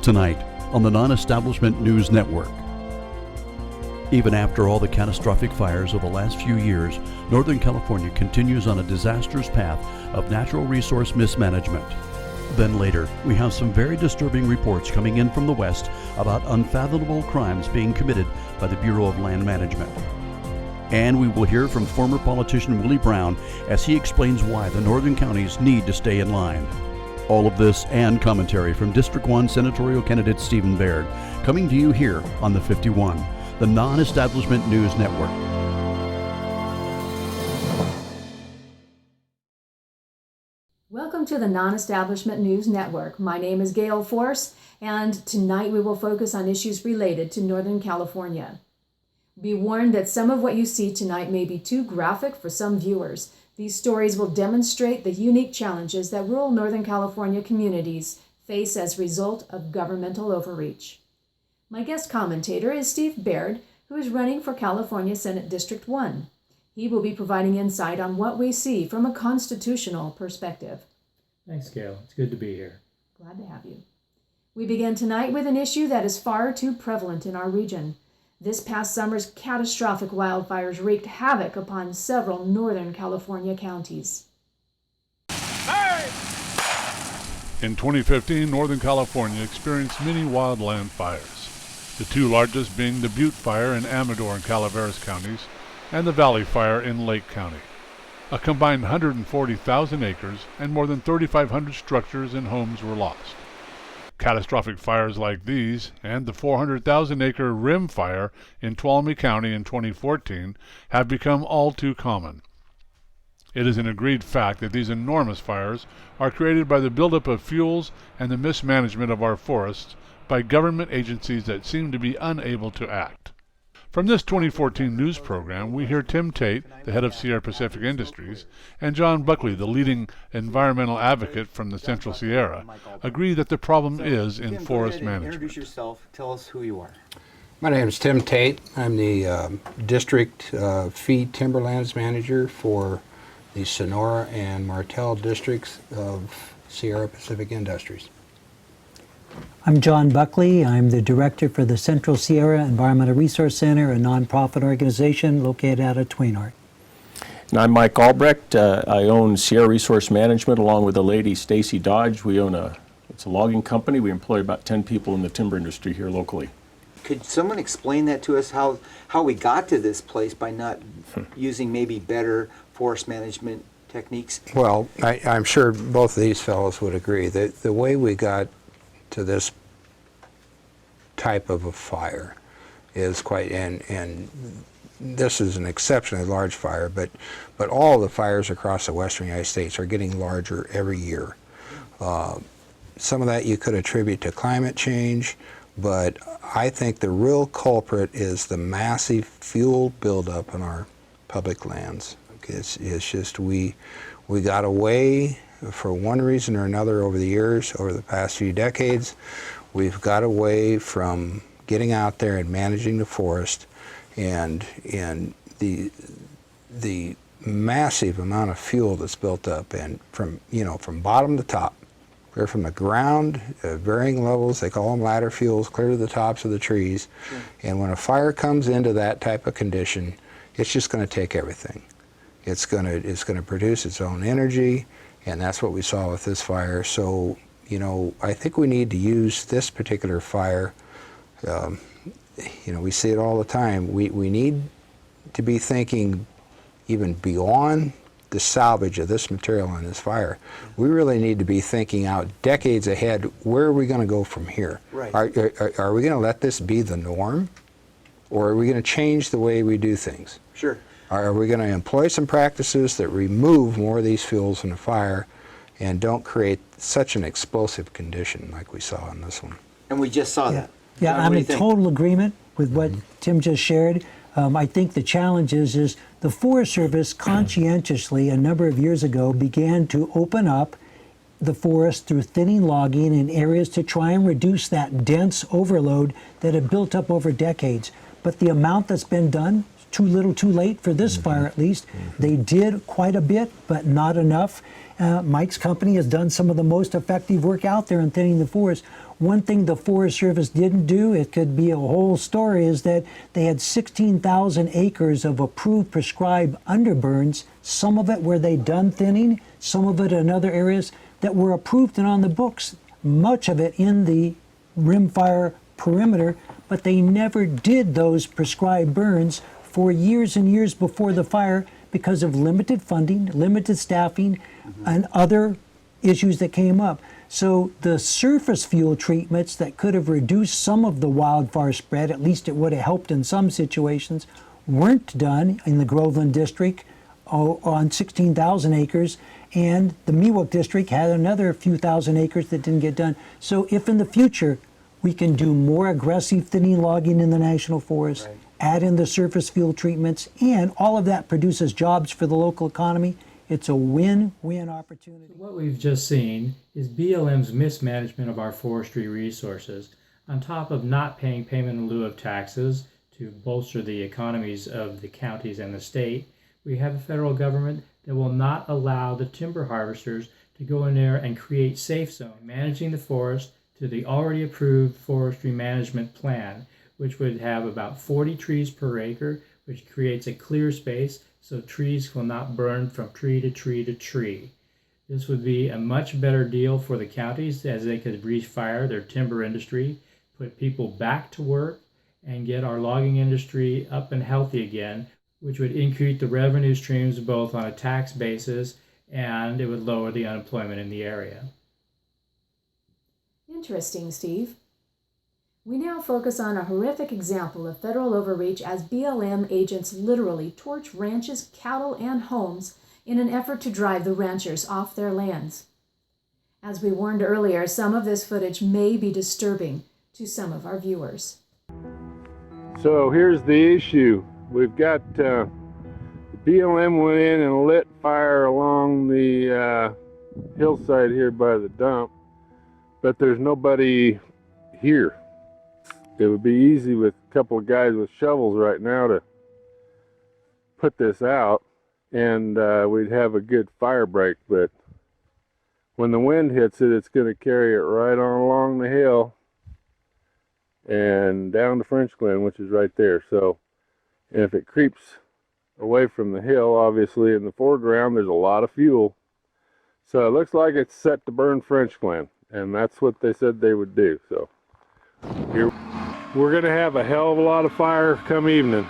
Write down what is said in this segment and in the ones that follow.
tonight on the Non-Establishment News Network. Even after all the catastrophic fires of the last few years, Northern California continues on a disastrous path of natural resource mismanagement. Then later, we have some very disturbing reports coming in from the West about unfathomable crimes being committed by the Bureau of Land Management. And we will hear from former politician Willie Brown as he explains why the northern counties need to stay in line. All of this and commentary from District 1 senatorial candidate Stephen Baird, coming to you here on the 51, the Non-Establishment News Network. Welcome to the Non-Establishment News Network. My name is Gail Force, and tonight we will focus on issues related to Northern California. Be warned that some of what you see tonight may be too graphic for some viewers. These stories will demonstrate the unique challenges that rural Northern California communities face as a result of governmental overreach. My guest commentator is Steve Baird, who is running for California Senate District 1. He will be providing insight on what we see from a constitutional perspective. Thanks, Gail. It's good to be here. Glad to have you. We begin tonight with an issue that is far too prevalent in our region. This past summer's catastrophic wildfires wreaked havoc upon several Northern California counties. In 2015, Northern California experienced many wildland fires, the two largest being the Butte Fire in Amador and Calaveras counties and the Valley Fire in Lake County. A combined 140,000 acres and more than 3,500 structures and homes were lost. Catastrophic fires like these and the 400,000-acre Rim Fire in Tuolumne County in 2014 have become all too common. It is an agreed fact that these enormous fires are created by the buildup of fuels and the mismanagement of our forests by government agencies that seem to be unable to act. From this 2014 news program, we hear Tim Tate, the head of Sierra Pacific Industries, and John Buckley, the leading environmental advocate from the Central Sierra, agree that the problem is in forest management. Introduce yourself. Tell us who you are. My name is Tim Tate. I'm the District Feed Timberlands Manager for the Sonora and Martel districts of Sierra Pacific Industries. I'm John Buckley. I'm the director for the Central Sierra Environmental Resource Center, a nonprofit organization located out of Tweenart. And I'm Mike Albrecht. I own Sierra Resource Management along with a lady, Stacy Dodge. We own it's a logging company. We employ about 10 people in the timber industry here locally. Could someone explain that to us, how we got to this place by not using maybe better forest management techniques? Well, I'm sure both of these fellows would agree that the way we got to this type of a fire is quite, and this is an exceptionally large fire, but all the fires across the western United States are getting larger every year. Some of that you could attribute to climate change, but I think the real culprit is the massive fuel buildup in our public lands. It's just we got away, for one reason or another over the years, over the past few decades, we've got away from getting out there and managing the forest, and the massive amount of fuel that's built up, and from bottom to top. They're from the ground, varying levels. They call them ladder fuels, clear to the tops of the trees. Sure. And when a fire comes into that type of condition, it's just going to take everything. It's going to produce its own energy, and that's what we saw with this fire. So, I think we need to use this particular fire. We see it all the time. We need to be thinking even beyond the salvage of this material in this fire. We really need to be thinking out decades ahead. Where are we going to go from here? Right. Are we going to let this be the norm, or are we going to change the way we do things? Sure. Are we going to employ some practices that remove more of these fuels in the fire and don't create such an explosive condition like we saw in this one? And we just saw that. Yeah, John, I'm in total agreement with what Tim just shared. I think the challenge is the Forest Service conscientiously, a number of years ago, began to open up the forest through thinning logging in areas to try and reduce that dense overload that had built up over decades. But the amount that's been done, too little too late for this fire at least. They did quite a bit, but not enough. Mike's company has done some of the most effective work out there in thinning the forest. One thing the Forest Service didn't do, it could be a whole story, is that they had 16,000 acres of approved prescribed underburns, some of it where they'd done thinning, some of it in other areas that were approved and on the books, much of it in the rimfire perimeter, but they never did those prescribed burns for years and years before the fire because of limited funding, limited staffing, and other issues that came up. So the surface fuel treatments that could have reduced some of the wildfire spread, at least it would have helped in some situations, weren't done in the Groveland district on 16,000 acres, and the Miwok district had another few thousand acres that didn't get done. So if in the future we can do more aggressive thinning logging in the national forest, add in the surface fuel treatments, and all of that produces jobs for the local economy, it's a win-win opportunity. What we've just seen is BLM's mismanagement of our forestry resources, on top of not paying payment in lieu of taxes to bolster the economies of the counties and the state. We have a federal government that will not allow the timber harvesters to go in there and create safe zones, managing the forest to the already approved forestry management plan, which would have about 40 trees per acre, which creates a clear space so trees will not burn from tree to tree to tree. This would be a much better deal for the counties as they could refire their timber industry, put people back to work, and get our logging industry up and healthy again, which would increase the revenue streams both on a tax basis and it would lower the unemployment in the area. Interesting, Steve. We now focus on a horrific example of federal overreach as BLM agents literally torch ranches, cattle, and homes in an effort to drive the ranchers off their lands. As we warned earlier, some of this footage may be disturbing to some of our viewers. So here's the issue. We've got the BLM went in and lit fire along the hillside here by the dump, but there's nobody here. It would be easy with a couple of guys with shovels right now to put this out and we'd have a good fire break, but when the wind hits it, it's going to carry it right on along the hill and down to French Glen, which is right there. So if it creeps away from the hill, obviously in the foreground there's a lot of fuel. So it looks like it's set to burn French Glen, and that's what they said they would do. So here we're going to have a hell of a lot of fire come evening.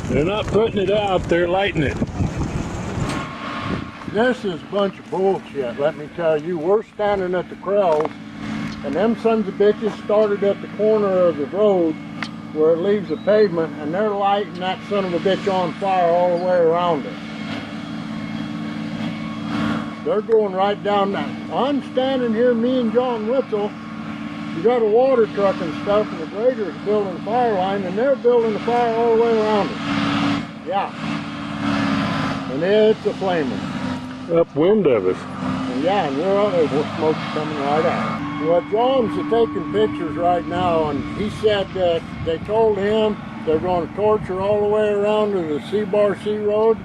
They're not putting it out, they're lighting it. This is a bunch of bullshit, let me tell you. We're standing at the Krells, and them sons of bitches started at the corner of the road where it leaves the pavement, and they're lighting that son of a bitch on fire all the way around it. They're going right down that. I'm standing here, me and John Witzel. You got a water truck and stuff, and the grader's building a fire line, and they're building the fire all the way around it. Yeah. And it's a flaming. Upwind of us. And yeah, and we're smoke's coming right out. Well, John's taking pictures right now, and he said that they told him they're going to torture all the way around to the C-Bar C Road,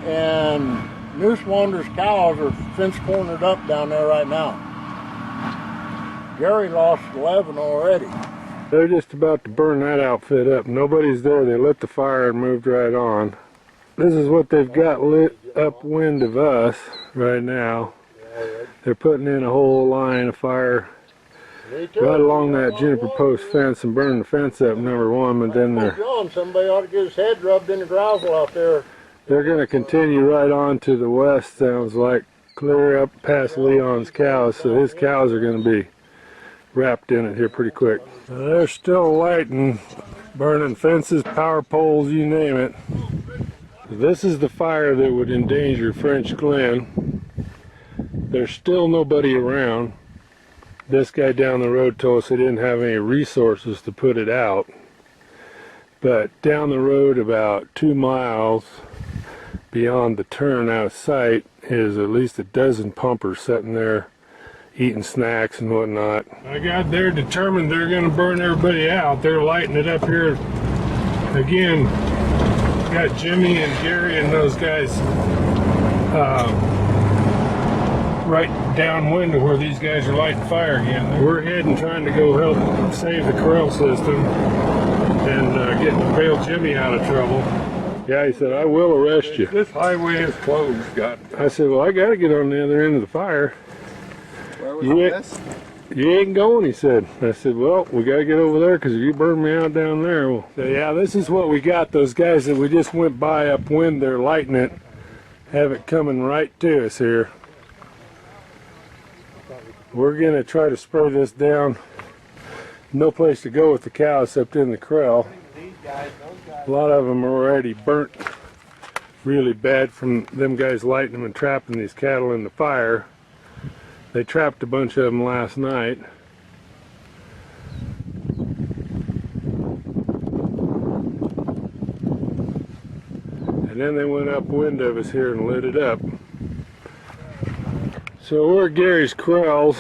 and Noose Wander's cows are fence cornered up down there right now. Gary lost 11 already. They're just about to burn that outfit up. Nobody's there. They lit the fire and moved right on. This is what they've got lit upwind of us right now. They're putting in a whole line of fire right along that juniper post fence and burning the fence up, number one, but then Somebody ought to get his head rubbed in the gravel out there. they're going to continue right on to the west, sounds like, clear up past Leon's cows, so his cows are going to be wrapped in it here pretty quick. They're still lighting, burning fences, power poles, you name it. This is the fire that would endanger French Glen. There's still nobody around. This guy down the road told us they didn't have any resources to put it out. But down the road about 2 miles beyond the turn out of sight is at least a dozen pumpers sitting there eating snacks and whatnot. My God, they're determined they're going to burn everybody out. They're lighting it up here again got Jimmy and Gary and those guys right downwind of where these guys are lighting fire again. We're heading trying to go help save the corral system and bail Jimmy out of trouble. Yeah, he said, I will arrest you. This highway is closed. I said, well, I got to get on the other end of the fire. Where was this? You ain't going, he said. I said, well, we got to get over there because if you burn me out down there. Well, so yeah, this is what we got. Those guys that we just went by upwind, they're lighting it, have it coming right to us here. We're going to try to spur this down. No place to go with the cows except in the corral. A lot of them are already burnt really bad from them guys lighting them and trapping these cattle in the fire. They trapped a bunch of them last night. And then they went upwind of us here and lit it up. So we're at Gary's corrals.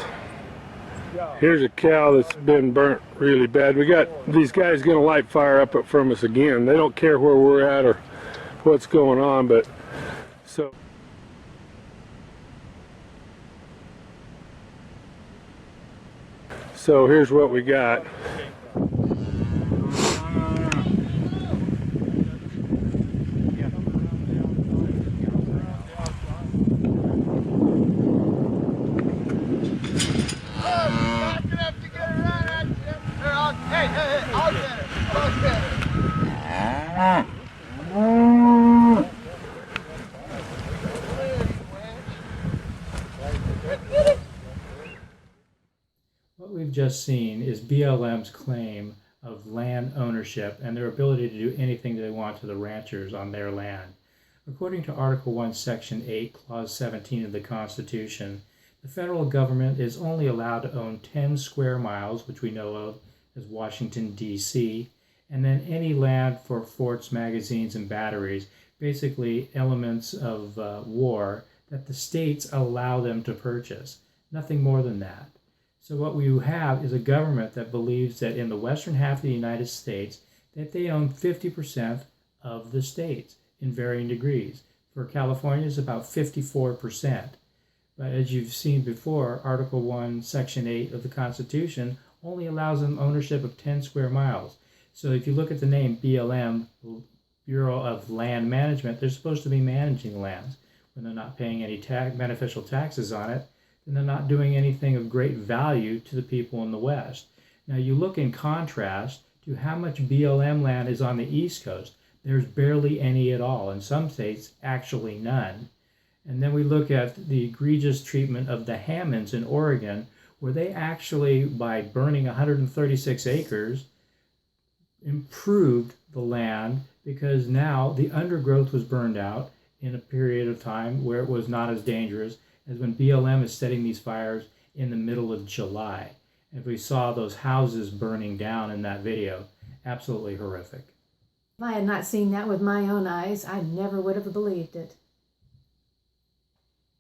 Here's a cow that's been burnt really bad. We got these guys gonna light fire up from us again. They don't care where we're at or what's going on, but so here's what we got. What we've just seen is BLM's claim of land ownership and their ability to do anything they want to the ranchers on their land. According to Article 1, Section 8, Clause 17 of the Constitution, the federal government is only allowed to own 10 square miles, which we know of as Washington, D.C., and then any land for forts, magazines, and batteries, basically elements of war that the states allow them to purchase. Nothing more than that. So what we have is a government that believes that in the western half of the United States, that they own 50% of the states in varying degrees. For California, it's about 54%. But as you've seen before, Article 1, Section 8 of the Constitution only allows them ownership of 10 square miles. So if you look at the name BLM, Bureau of Land Management, they're supposed to be managing lands. When they're not paying any beneficial taxes on it, then they're not doing anything of great value to the people in the West. Now you look in contrast to how much BLM land is on the East Coast. There's barely any at all. In some states, actually none. And then we look at the egregious treatment of the Hammonds in Oregon, where they actually, by burning 136 acres, improved the land because now the undergrowth was burned out in a period of time where it was not as dangerous as when BLM is setting these fires in the middle of July. If we saw those houses burning down in that video, absolutely horrific. If I had not seen that with my own eyes, I never would have believed it.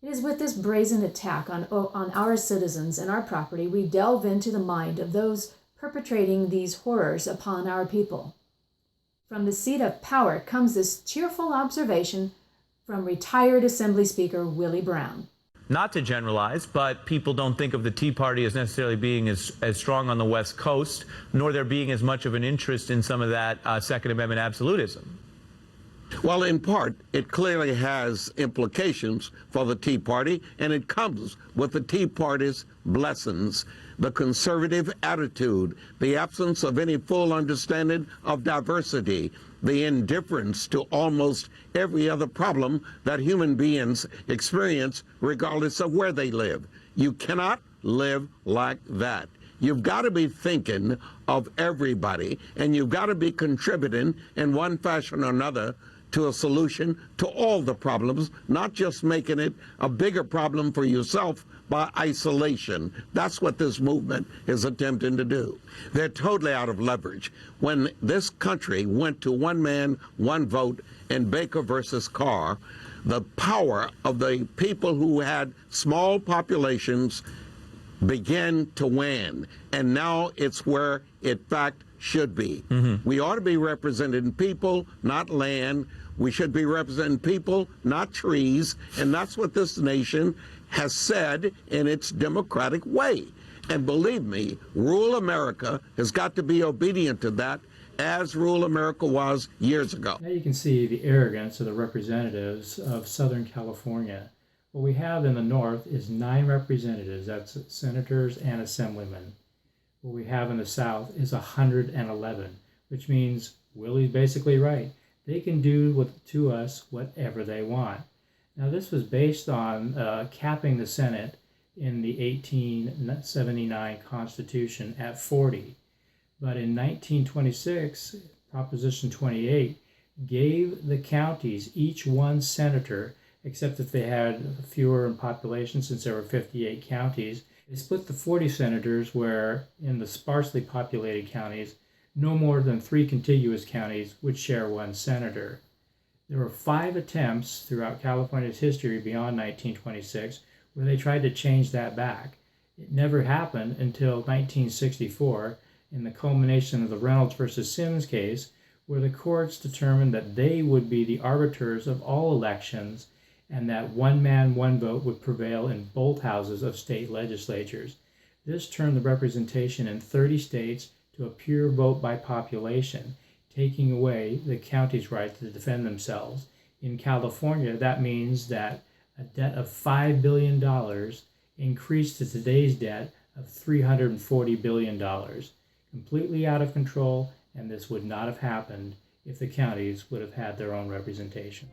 It is with this brazen attack on our citizens and our property we delve into the mind of those perpetrating these horrors upon our people. From the seat of power comes this cheerful observation from retired Assembly Speaker Willie Brown. Not to generalize, but people don't think of the Tea Party as necessarily being as strong on the West Coast, nor there being as much of an interest in some of that Second Amendment absolutism. Well, in part, it clearly has implications for the Tea Party, and it comes with the Tea Party's blessings. The conservative attitude, the absence of any full understanding of diversity, the indifference to almost every other problem that human beings experience regardless of where they live. You cannot live like that. You've got to be thinking of everybody, and you've got to be contributing in one fashion or another to a solution to all the problems, not just making it a bigger problem for yourself by isolation. That's what this movement is attempting to do. They're totally out of leverage. When this country went to one man, one vote in Baker versus Carr, the power of the people who had small populations began to wane, and now it's where it, in fact, should be. We ought to be representing people, not land. We should be representing people, not trees, and that's what this nation has said in its democratic way. And believe me, rural America has got to be obedient to that, as rural America was years ago. Now you can see the arrogance of the representatives of Southern California. What we have in the north is 9 representatives, that's senators and assemblymen. What we have in the south is 111, which means Willie's basically right. They can do to us whatever they want. Now this was based on capping the Senate in the 1879 Constitution at 40. But in 1926, Proposition 28 gave the counties each 1 senator, except if they had fewer in population, since there were 58 counties. They split the 40 senators where in the sparsely populated counties, no more than 3 contiguous counties would share 1 senator. There were 5 attempts throughout California's history beyond 1926 where they tried to change that back. It never happened until 1964 in the culmination of the Reynolds versus Sims case, where the courts determined that they would be the arbiters of all elections and that 1 man, 1 vote would prevail in both houses of state legislatures. This turned the representation in 30 states to a pure vote by population, taking away the county's right to defend themselves. In California, that means that a debt of $5 billion increased to today's debt of $340 billion. Completely out of control, and this would not have happened if the counties would have had their own representation.